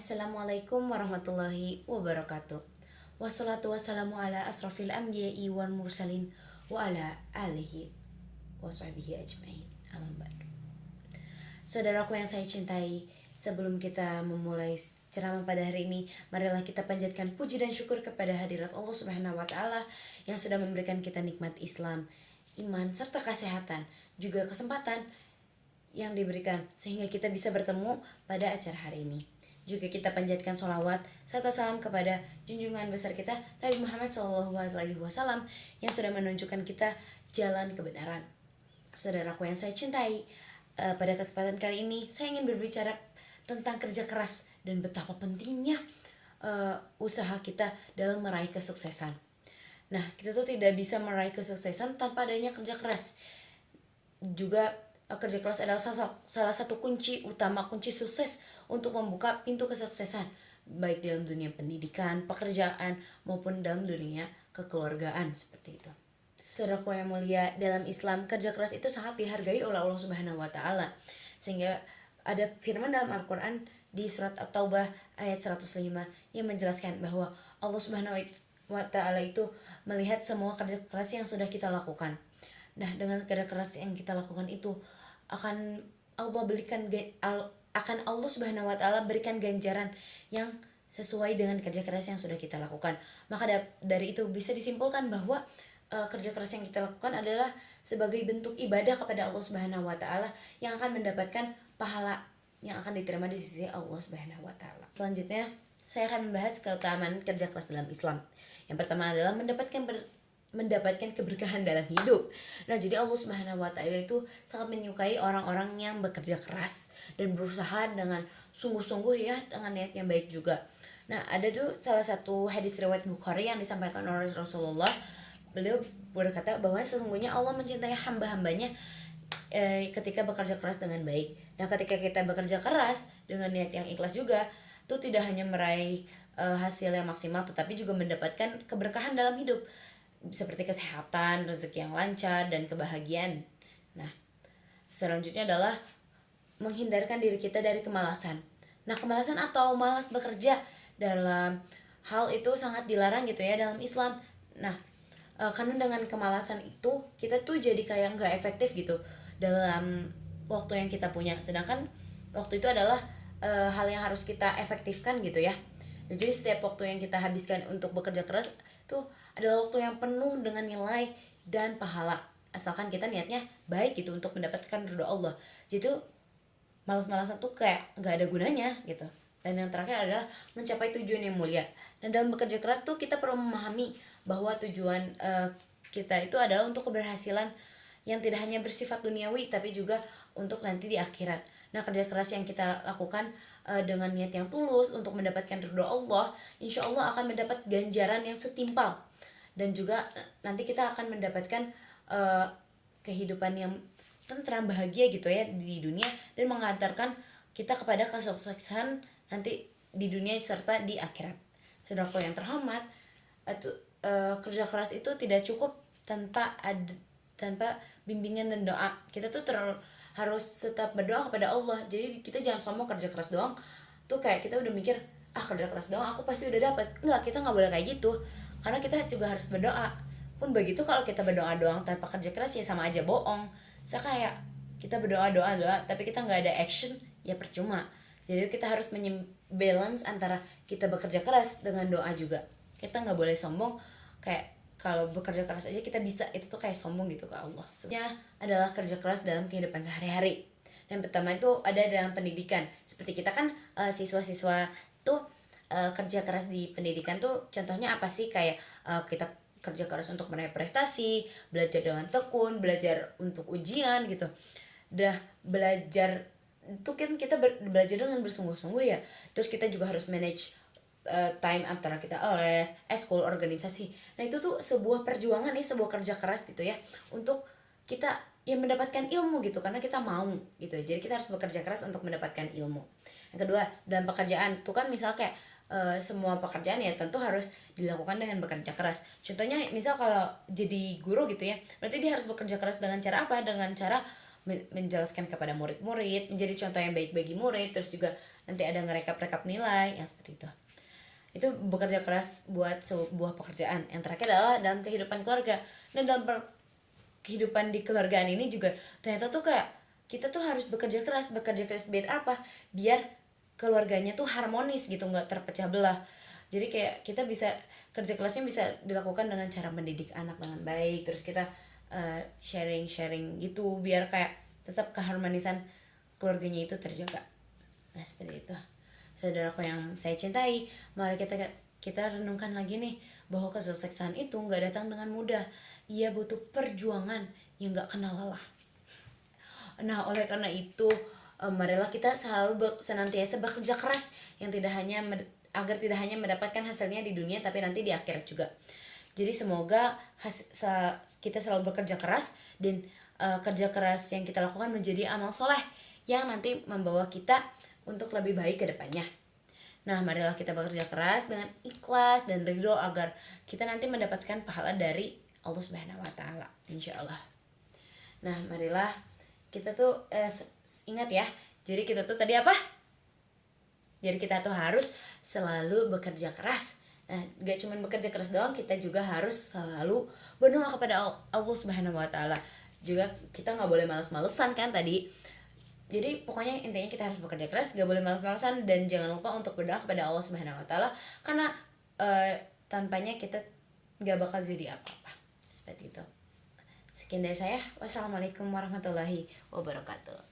Assalamualaikum warahmatullahi wabarakatuh. Wassalatu wassalamu ala asrafil anbiya'i wal mursalin wa ala alihi wa sahbihi ajmain. Amma ba'du. Saudaraku yang saya cintai, sebelum kita memulai ceramah pada hari ini, marilah kita panjatkan puji dan syukur kepada hadirat Allah Subhanahu wa taala yang sudah memberikan kita nikmat Islam, iman serta kesehatan, juga kesempatan yang diberikan sehingga kita bisa bertemu pada acara hari ini. Juga kita panjatkan sholawat serta salam kepada junjungan besar kita Nabi Muhammad SAW yang sudah menunjukkan kita jalan kebenaran. Saudaraku yang saya cintai, pada kesempatan kali ini saya ingin berbicara tentang kerja keras dan betapa pentingnya usaha kita dalam meraih kesuksesan. Nah, kita tuh tidak bisa meraih kesuksesan tanpa adanya kerja keras. Juga kerja keras adalah salah satu kunci utama, kunci sukses untuk membuka pintu kesuksesan, baik dalam dunia pendidikan, pekerjaan, maupun dalam dunia kekeluargaan, seperti itu. Saudaraku yang mulia, dalam Islam kerja keras itu sangat dihargai oleh Allah Subhanahu wa taala. Sehingga ada firman dalam Al-Qur'an di surat At-Taubah ayat 105 yang menjelaskan bahwa Allah Subhanahu wa taala itu melihat semua kerja keras yang sudah kita lakukan. Nah, dengan kerja keras yang kita lakukan itu akan Allah Subhanahu wa taala berikan ganjaran yang sesuai dengan kerja keras yang sudah kita lakukan. Maka dari itu bisa disimpulkan bahwa kerja keras yang kita lakukan adalah sebagai bentuk ibadah kepada Allah Subhanahu wa taala yang akan mendapatkan pahala yang akan diterima di sisi Allah Subhanahu wa taala. Selanjutnya, saya akan membahas keutamaan kerja keras dalam Islam. Yang pertama adalah mendapatkan keberkahan dalam hidup. Nah, jadi Allah Subhanahu wa taala itu sangat menyukai orang-orang yang bekerja keras dan berusaha dengan sungguh-sungguh ya, dengan niat yang baik juga. Nah, ada tuh salah satu hadis riwayat Bukhari yang disampaikan oleh Rasulullah. Beliau berkata bahwa sesungguhnya Allah mencintai hamba-hambanya ketika bekerja keras dengan baik. Nah, ketika kita bekerja keras dengan niat yang ikhlas juga, itu tidak hanya meraih hasil yang maksimal, tetapi juga mendapatkan keberkahan dalam hidup, seperti kesehatan, rezeki yang lancar, dan kebahagiaan. Nah, selanjutnya adalah menghindarkan diri kita dari kemalasan. Nah, kemalasan atau malas bekerja dalam hal itu sangat dilarang gitu ya dalam Islam. Nah, karena dengan kemalasan itu kita tuh jadi kayak nggak efektif gitu dalam waktu yang kita punya. Sedangkan waktu itu adalah hal yang harus kita efektifkan gitu ya. Jadi setiap waktu yang kita habiskan untuk bekerja keras itu adalah waktu yang penuh dengan nilai dan pahala, asalkan kita niatnya baik gitu untuk mendapatkan ridho Allah. Jadi malas-malasan tuh kayak nggak ada gunanya gitu. Dan yang terakhir adalah mencapai tujuan yang mulia. Dan dalam bekerja keras tuh kita perlu memahami bahwa tujuan kita itu adalah untuk keberhasilan yang tidak hanya bersifat duniawi tapi juga untuk nanti di akhirat. Nah, kerja keras yang kita lakukan dengan niat yang tulus untuk mendapatkan ridho Allah, insya Allah akan mendapat ganjaran yang setimpal. Dan juga nanti kita akan mendapatkan kehidupan yang tentram, bahagia gitu ya di dunia, dan mengantarkan kita kepada kesuksesan nanti di dunia serta di akhirat. Saudaraku yang terhormat, kerja keras itu tidak cukup tanpa bimbingan dan doa. Kita tuh harus tetap berdoa kepada Allah. Jadi kita jangan sombong kerja keras doang tuh kayak kita udah mikir kerja keras doang aku pasti udah dapat. Enggak, kita nggak boleh kayak gitu, karena kita juga harus berdoa. Pun begitu, kalau kita berdoa doang tanpa kerja keras ya sama aja bohong. Saya kayak kita berdoa tapi kita nggak ada action, ya percuma. Jadi kita harus balance antara kita bekerja keras dengan doa juga. Kita nggak boleh sombong kayak kalau bekerja keras aja kita bisa, itu tuh kayak sombong gitu ke Allah. Sebenarnya adalah kerja keras dalam kehidupan sehari-hari. Yang pertama itu ada dalam pendidikan. Seperti kita kan siswa-siswa tuh kerja keras di pendidikan tuh contohnya apa sih? Kayak kita kerja keras untuk meraih prestasi, belajar dengan tekun, belajar untuk ujian gitu. Belajar itu kan kita belajar dengan bersungguh-sungguh ya. Terus kita juga harus manage time antara kita les, eskul, organisasi. Nah, itu tuh sebuah perjuangan ya, sebuah kerja keras gitu ya untuk kita yang mendapatkan ilmu gitu, karena kita mau gitu. Jadi kita harus bekerja keras untuk mendapatkan ilmu. Yang kedua, dalam pekerjaan tuh kan misal kayak semua pekerjaan ya tentu harus dilakukan dengan bekerja keras. Contohnya misal kalau jadi guru gitu ya, berarti dia harus bekerja keras dengan cara apa? Dengan cara menjelaskan kepada murid-murid, menjadi contoh yang baik bagi murid, terus juga nanti ada ngerekap-rekap nilai yang seperti itu bekerja keras buat sebuah pekerjaan. Yang terakhir adalah dalam kehidupan keluarga. Dan dalam kehidupan di keluargaan ini juga ternyata tuh kayak kita tuh harus bekerja keras biar apa, biar keluarganya tuh harmonis gitu, nggak terpecah belah. Jadi kayak kita bisa kerja kerasnya bisa dilakukan dengan cara mendidik anak dengan baik, terus kita sharing gitu biar kayak tetap keharmonisan keluarganya itu terjaga. Nah seperti itu saudaraku yang saya cintai, mari kita renungkan lagi nih bahwa kesuksesan itu nggak datang dengan mudah. Ia butuh perjuangan yang nggak kenal lelah. Nah oleh karena itu marilah kita selalu senantiasa bekerja keras yang agar tidak hanya mendapatkan hasilnya di dunia tapi nanti di akhirat juga. Jadi semoga kita selalu bekerja keras dan kerja keras yang kita lakukan menjadi amal soleh yang nanti membawa kita untuk lebih baik ke depannya. Nah, marilah kita bekerja keras dengan ikhlas dan ridho agar kita nanti mendapatkan pahala dari Allah Subhanahu wa taala, insyaallah. Nah, marilah kita tuh ingat ya. Jadi kita tuh tadi apa? Jadi kita tuh harus selalu bekerja keras. Nah, gak cuma bekerja keras doang, kita juga harus selalu berdoa kepada Allah Subhanahu wa taala. Juga kita nggak boleh malas-malesan kan tadi. Jadi pokoknya intinya kita harus bekerja keras, gak boleh malas-malasan, dan jangan lupa untuk berdoa kepada Allah Subhanahu wa taala karena tanpanya kita gak bakal jadi apa-apa. Seperti itu. Sekian dari saya. Wassalamualaikum warahmatullahi wabarakatuh.